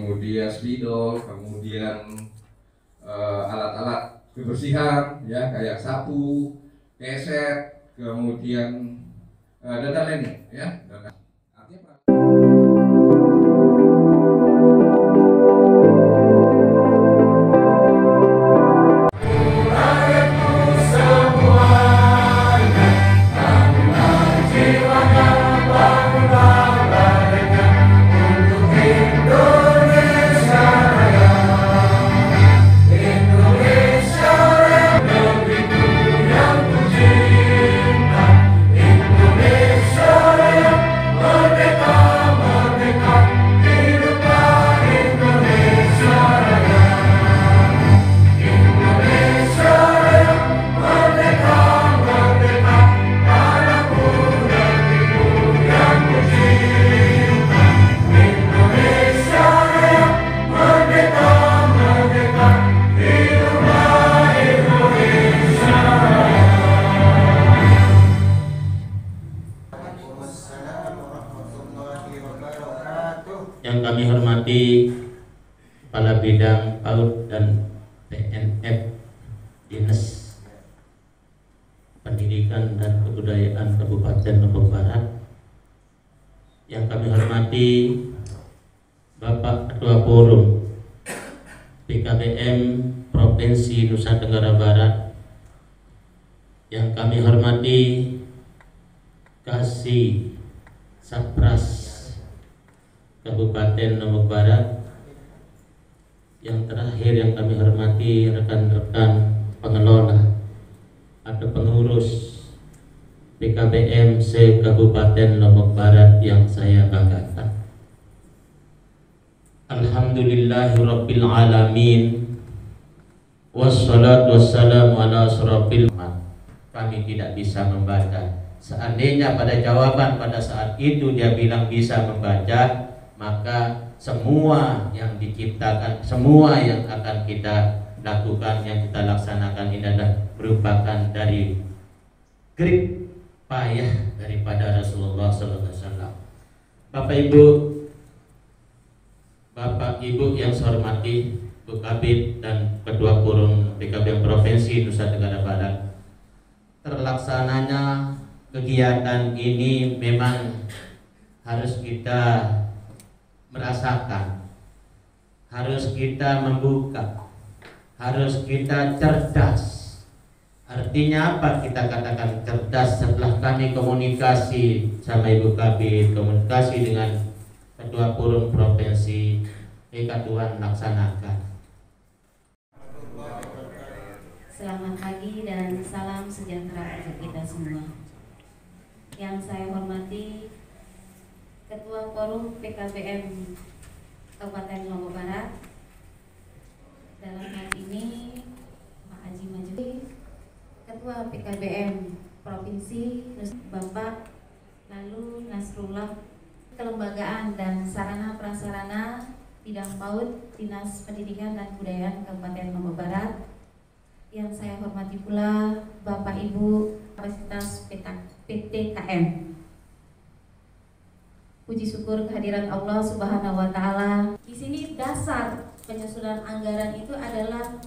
kemudian spidol, kemudian alat-alat kebersihan ya kayak sapu, keset, kemudian dan lainnya ya. Yang kami hormati Kepala Bidang PAUD dan PNF Dinas Pendidikan dan Kebudayaan Kabupaten Lombok Barat, yang kami hormati Bapak Ketua Forum PKBM Provinsi Nusa Tenggara Barat, yang kami hormati Kasih Sapras Kabupaten Lombok Barat, yang terakhir yang kami hormati rekan-rekan pengelola atau pengurus PKBM se-Kabupaten Lombok Barat yang saya banggakan. Alhamdulillahirabbil alamin, wassalatu wassalamu ala asrofil. Kami tidak bisa membaca. Seandainya pada jawaban pada saat itu dia bilang bisa membaca, maka semua yang diciptakan, semua yang akan kita lakukan, yang kita laksanakan ini adalah merupakan dari jerih payah daripada Rasulullah SAW. Bapak Ibu yang saya hormati, Bu Kabid dan Ketua Forum PKBM Provinsi Nusa Tenggara Barat, terlaksananya kegiatan ini memang harus kita merasakan, harus kita membuka, harus kita cerdas. Artinya apa kita katakan cerdas? Setelah kami komunikasi sama Ibu Kabid, komunikasi dengan Ketua Forum Provinsi, Tuhan laksanakan. Selamat pagi dan salam sejahtera untuk kita semua. Yang saya hormati Ketua Forum PKBM Kabupaten Lombok Barat, dalam hal ini Pak Haji Majui, Ketua PKBM Provinsi Bapak lalu Nasrullah, Kelembagaan dan Sarana Prasarana Bidang PAUD Dinas Pendidikan dan Kebudayaan Kabupaten Lombok Barat, yang saya hormati pula Bapak Ibu Kapasitas PTKM. Puji syukur kehadiran Allah Subhanahu wa Ta'ala. Di sini dasar penyusunan anggaran itu adalah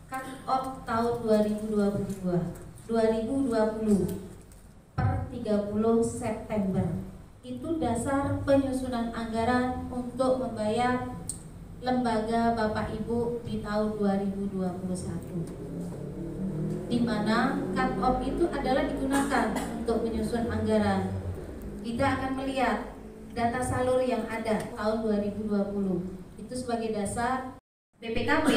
cut off tahun 2020 per 30 September. Itu dasar penyusunan anggaran untuk membayar lembaga Bapak Ibu di tahun 2021. Di mana cut off itu adalah digunakan untuk menyusun anggaran. Kita akan melihat data salur yang ada tahun 2020 itu sebagai dasar BPKB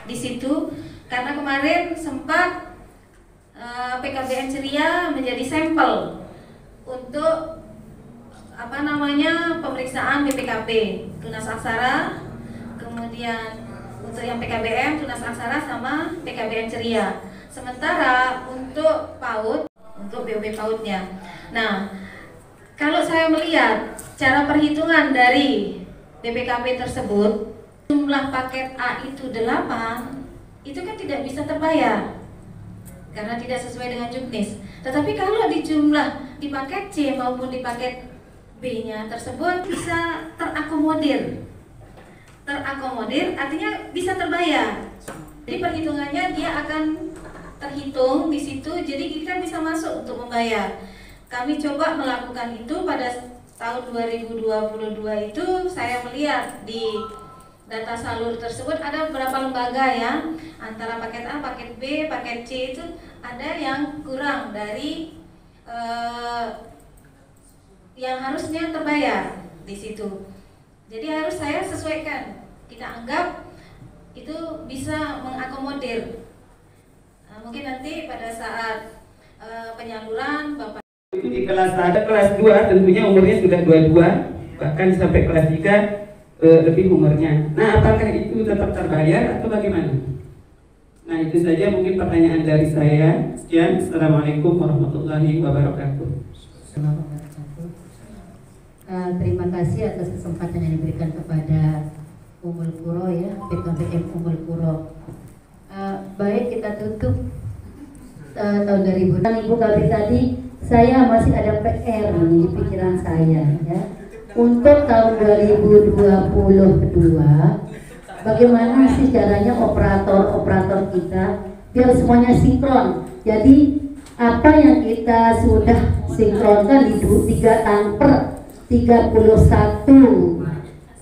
di situ, karena kemarin sempat PKBM Ceria menjadi sampel untuk pemeriksaan BPKB Tunas Aksara, kemudian untuk yang PKBM Tunas Aksara sama PKBM Ceria. Sementara untuk PAUD, untuk BOP PAUD-nya. Nah, kalau saya melihat cara perhitungan dari BPKB tersebut, jumlah paket A itu 8, itu kan tidak bisa terbayar karena tidak sesuai dengan juknis. Tetapi kalau di paket C maupun di paket B-nya tersebut bisa terakomodir terakomodir artinya bisa terbayar. Jadi perhitungannya dia akan terhitung di situ, jadi kita bisa masuk untuk membayar. Kami coba melakukan itu pada tahun 2022 itu. Saya melihat di data salur tersebut ada beberapa lembaga ya, antara paket A, paket B, paket C itu ada yang kurang dari yang harusnya terbayar di situ. Jadi harus saya sesuaikan. Kita anggap itu bisa mengakomodir. Mungkin nanti pada saat penyaluran Bapak itu di kelas 1, kelas 2 tentunya umurnya sudah 22, bahkan sampai kelas 3 lebih umurnya. Nah, apakah itu tetap terbayar atau bagaimana? Nah, itu saja mungkin pertanyaan dari saya. Sekian, Assalamualaikum warahmatullahi wabarakatuh. Terima kasih atas kesempatan yang diberikan kepada Ummul Qura ya, PKBM Ummul Qura. Baik, kita tutup tahun 2000. Ibu Kabit tadi, saya masih ada PR di pikiran saya ya. Untuk tahun 2022, bagaimana sih caranya operator kita biar semuanya sinkron. Jadi apa yang kita sudah sinkronkan di 31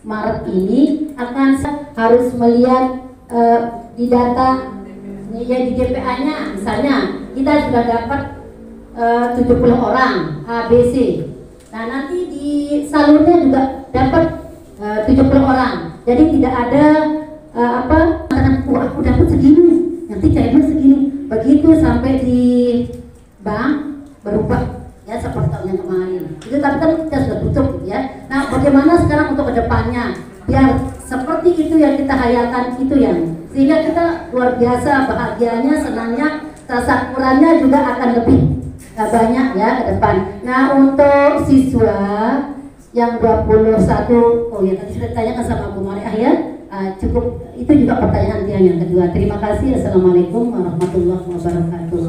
Maret ini akan harus melihat di data ya, di GPA-nya misalnya kita sudah dapat 70 orang ABC. Nah, nanti di salurnya juga dapat 70 orang. Jadi tidak ada aku dapat segini, nanti cairnya segini. Begitu sampai di bank berubah ya seperti tahun yang kemarin. Itu tapi kan kita sudah tutup ya. Nah, bagaimana sekarang untuk kedepannya biar seperti itu yang kita hayalkan itu yang sehingga kita luar biasa bahagianya, senangnya, tasakurannya juga akan lebih banyak ya ke depan. Nah, untuk siswa yang 21, oh ya tadi sudah ditanyakan sama Bu Mariah ya, cukup itu juga pertanyaan dia yang kedua. Terima kasih. Assalamualaikum warahmatullahi wabarakatuh.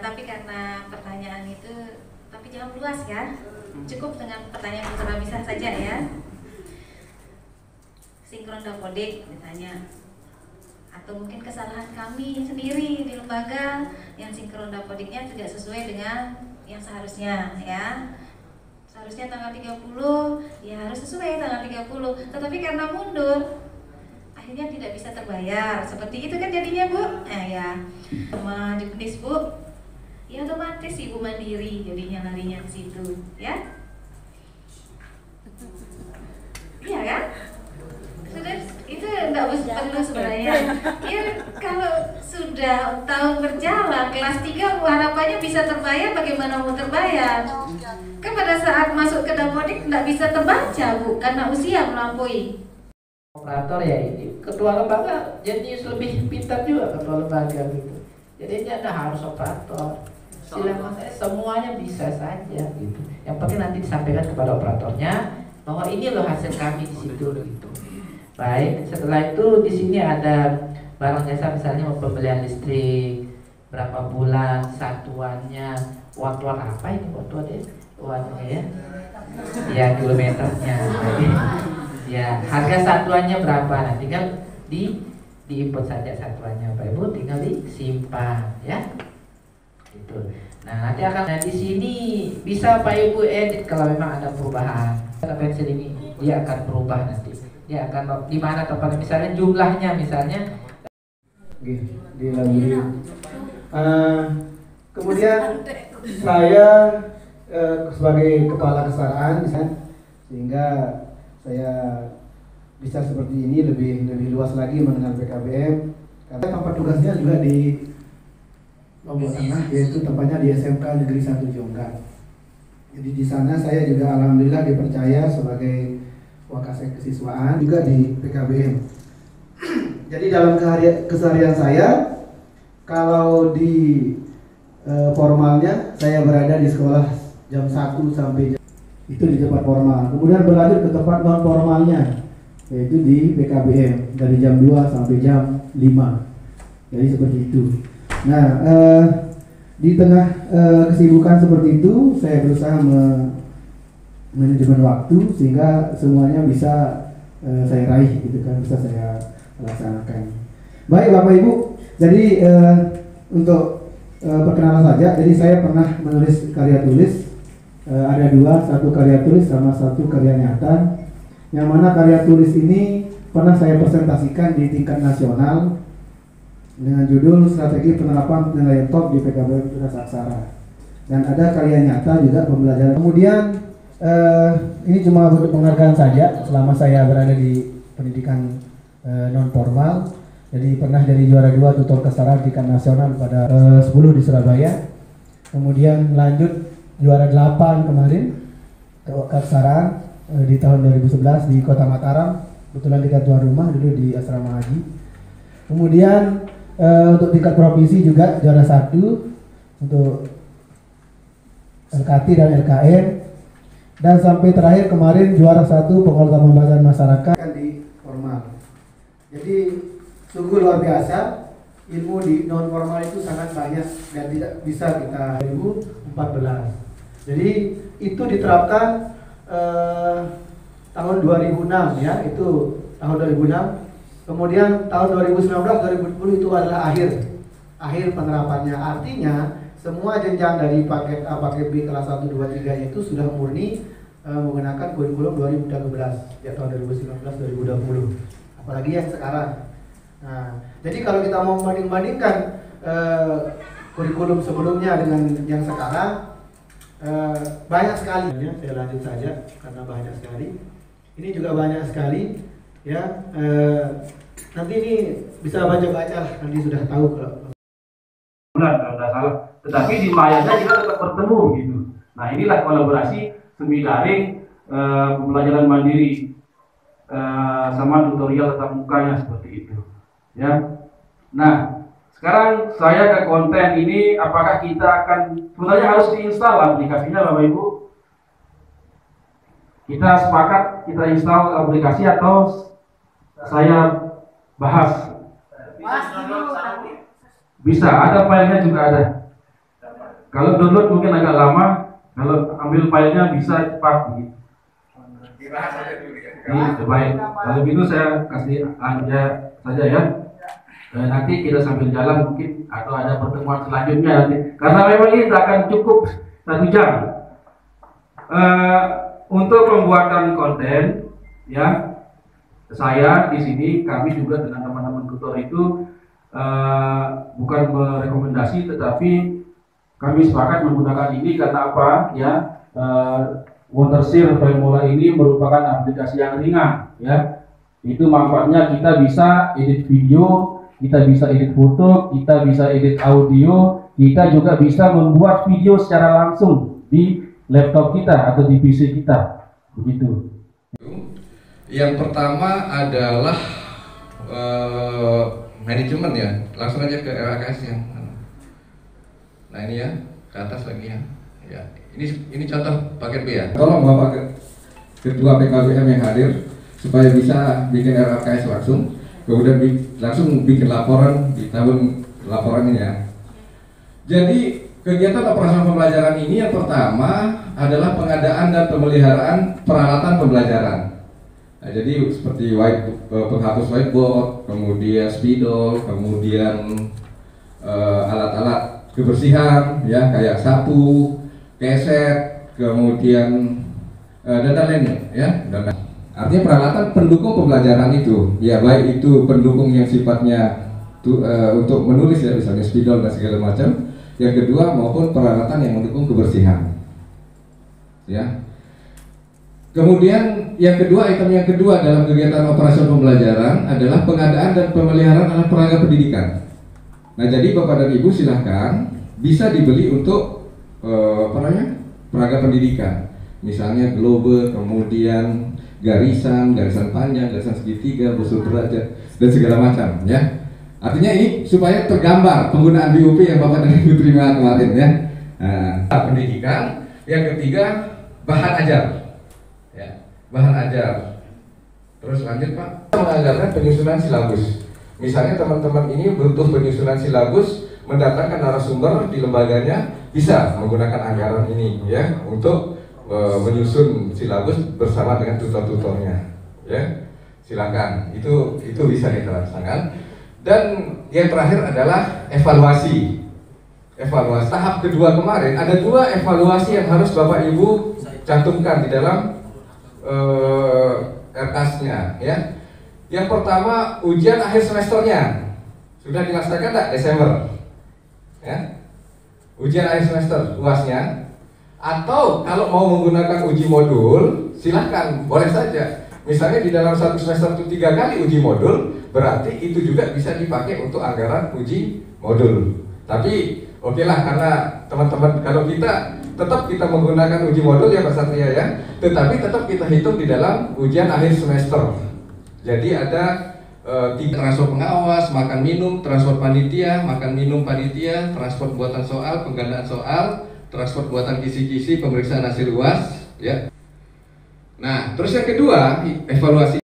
Tapi karena pertanyaan itu, tapi jangan luas ya. Cukup dengan pertanyaan Dr. Rabisa saja ya. Sinkron dapodik ditanya, atau mungkin kesalahan kami sendiri di lembaga yang sinkron dapodiknya tidak sesuai dengan yang seharusnya ya. Seharusnya tanggal 30 ya harus sesuai tanggal 30, tetapi karena mundur akhirnya tidak bisa terbayar. Seperti itu kan jadinya Bu. Ya sama juknis Bu, ya otomatis Ibu mandiri jadinya larinya ke situ ya. Iya kan? Sudah, itu enggak perlu sebenarnya. Ya kalau sudah tahun berjalan kelas 3 harapannya bisa terbayar, bagaimana mau terbayar? Kan pada saat masuk ke dapodik enggak bisa terbaca Bu, karena usia melampaui. Operator ya ini ketua lembaga jadi lebih pintar juga ketua lembaga gitu. Jadi dia tidak harus operator. Silakan semuanya bisa saja gitu. Yang penting nanti disampaikan kepada operatornya bahwa ini loh hasil kami di situ gitu. Baik, setelah itu di sini ada barang jasa misalnya mau pembelian listrik, berapa bulan, satuannya, watuan apa ini watuan ya? Watuan ya? Ya kilometernya. Jadi, ya harga satuannya berapa? Nah tinggal diinput saja satuannya Pak Ibu, tinggal disimpan ya. Gitu. Nah nanti akan di sini bisa Pak Ibu edit kalau memang ada perubahan. Pensil ini dia akan berubah nanti. Dia akan di mana tempatnya misalnya jumlahnya misalnya. Kemudian saya sebagai kepala kesaraan sehingga saya bisa seperti ini lebih luas lagi mengenal PKBM karena tempat tugasnya juga di Lombok Tengah, yaitu tempatnya di SMK Negeri 1 Jonggrang. Jadi di sana saya juga alhamdulillah dipercaya sebagai Wakasek kesiswaan juga di PKBM. Jadi dalam keseharian saya, kalau di formalnya saya berada di sekolah jam 1 sampai itu di tempat formal. Kemudian berlanjut ke tempat non formalnya, yaitu di PKBM dari jam 2 sampai jam 5. Jadi seperti itu. Nah, di tengah kesibukan seperti itu, saya berusaha manajemen waktu sehingga semuanya bisa saya raih gitu kan, bisa saya laksanakan. Baik Bapak Ibu, jadi untuk perkenalan saja, jadi saya pernah menulis karya tulis, ada dua, satu karya tulis sama satu karya nyata, yang mana karya tulis ini pernah saya presentasikan di tingkat nasional dengan judul Strategi Penerapan Penilaian Top di PKBM Tunas Aksara, dan ada karya nyata juga pembelajaran. Kemudian ini cuma untuk penghargaan saja selama saya berada di pendidikan non formal. Jadi pernah jadi juara 2 tutor kesetaraan tingkat nasional pada 10 di Surabaya. Kemudian lanjut juara 8 kemarin kesetaraan di tahun 2011 di Kota Mataram. Kebetulan kita tuan rumah dulu di asrama haji. Kemudian untuk tingkat provinsi juga juara 1 untuk LKT dan LKM. Dan sampai terakhir kemarin juara 1 pengelola pembelajaran masyarakat di formal. Jadi sungguh luar biasa, ilmu di non formal itu sangat banyak dan tidak bisa kita 2014. Jadi itu diterapkan tahun 2006 ya, itu tahun 2006. Kemudian tahun 2019-2020 itu adalah akhir penerapannya. Artinya semua jenjang dari paket A, paket B, kelas 1, 2, 3 itu sudah murni menggunakan kurikulum 2013 ya, tahun 2019-2020. Apalagi yang sekarang. Nah, jadi kalau kita mau membanding-bandingkan kurikulum sebelumnya dengan yang sekarang, banyak sekali. Ya, saya lanjut saja karena banyak sekali. Ini juga banyak sekali, ya. Nanti ini bisa baca-baca lah, nanti sudah tahu kalau. Kalau tidak salah. Tetapi di mayanya kita tetap bertemu gitu. Nah, inilah kolaborasi semi daring, pembelajaran mandiri sama tutorial tatap mukanya seperti itu. Ya, nah sekarang saya ke konten ini, apakah kita akan sebenarnya harus diinstal aplikasinya Bapak Ibu? Kita sepakat kita install aplikasi atau saya bahas? Bisa, ada filenya juga ada. Kalau download mungkin agak lama, kalau ambil filenya bisa cepat gitu. Dibahas saja dulu ya. Baik, kalau gitu saya kasih aja saja ya. Nanti kita sambil jalan mungkin atau ada pertemuan selanjutnya nanti. Karena memang ini tidak akan cukup 1 jam. Untuk pembuatan konten, ya, saya di sini, kami juga dengan teman-teman tutor itu bukan merekomendasi, tetapi kami sepakat menggunakan ini karena apa? Ya, Wondershare Formula ini merupakan aplikasi yang ringan, ya. Itu manfaatnya kita bisa edit video, kita bisa edit foto, kita bisa edit audio, kita juga bisa membuat video secara langsung di laptop kita atau di PC kita, begitu. Yang pertama adalah manajemen ya, langsung aja ke RAKS yang. Nah ini ya, ke atas lagi ya. Ya, ini contoh paket B ya. Tolong Bapak Ketua PKBM yang hadir supaya bisa bikin RAKS langsung. Kemudian langsung bikin laporan di tahun laporan ini ya. Jadi kegiatan operasional pembelajaran ini yang pertama adalah pengadaan dan pemeliharaan peralatan pembelajaran. Nah, jadi seperti penghapus whiteboard, kemudian spidol, kemudian alat-alat kebersihan ya kayak sapu, keset, kemudian dan lainnya ya. Artinya peralatan pendukung pembelajaran itu, ya baik itu pendukung yang sifatnya untuk menulis ya, misalnya spidol dan segala macam. Yang kedua maupun peralatan yang mendukung kebersihan, ya. Kemudian yang kedua, item yang kedua dalam kegiatan operasional pembelajaran adalah pengadaan dan pemeliharaan alat peraga pendidikan. Nah, jadi Bapak dan Ibu silahkan bisa dibeli untuk peraga pendidikan, misalnya globe, kemudian garisan panjang, garisan segitiga, busur derajat, dan segala macam ya. Artinya ini supaya tergambar penggunaan BUP yang Bapak dan Ibu terima kemarin ya. Nah, pendidikan. Yang ketiga bahan ajar ya, bahan ajar. Terus lanjut Pak, menganggarkan penyusunan silabus. Misalnya teman-teman ini butuh penyusunan silabus, mendatangkan narasumber di lembaganya, bisa menggunakan anggaran ini ya untuk menyusun silabus bersama dengan tutor-tutornya, ya. Silakan, itu bisa kita laksanakan. Dan yang terakhir adalah evaluasi. Tahap kedua kemarin ada 2 evaluasi yang harus Bapak Ibu cantumkan di dalam RKAS-nya, ya. Yang pertama, ujian akhir semesternya sudah dilaksanakan enggak Desember? Ya. Ujian akhir semester UAS-nya, atau kalau mau menggunakan uji modul, silahkan, boleh saja. Misalnya di dalam 1 semester itu 3 kali uji modul, berarti itu juga bisa dipakai untuk anggaran uji modul. Tapi oke lah, karena teman-teman, kalau kita tetap menggunakan uji modul ya Pak Satria ya, tetapi tetap kita hitung di dalam ujian akhir semester. Jadi ada 3 transport pengawas, makan minum, transport panitia, makan minum panitia, transport buatan soal, penggandaan soal, transport buatan kisi-kisi, pemeriksaan hasil UAS, ya. Nah, terus yang kedua, evaluasi